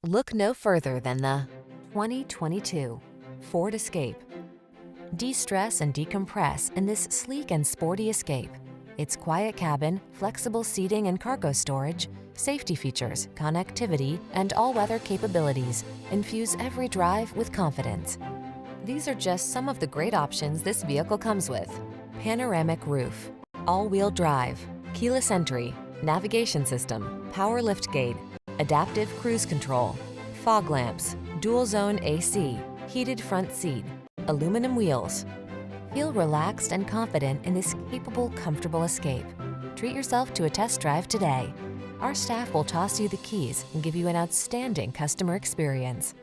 Look no further than the 2022 Ford Escape. De-stress and decompress in this sleek and sporty Escape. Its quiet cabin, flexible seating and cargo storage, safety features, connectivity, and all-weather capabilities infuse every drive with confidence. These are just some of the great options this vehicle comes with: panoramic roof, all-wheel drive, keyless entry, navigation system, power liftgate, adaptive cruise control, fog lamps, dual zone AC, heated front seat, aluminum wheels. Feel relaxed and confident in this capable, comfortable Escape. Treat yourself to a test drive today. Our staff will toss you the keys and give you an outstanding customer experience.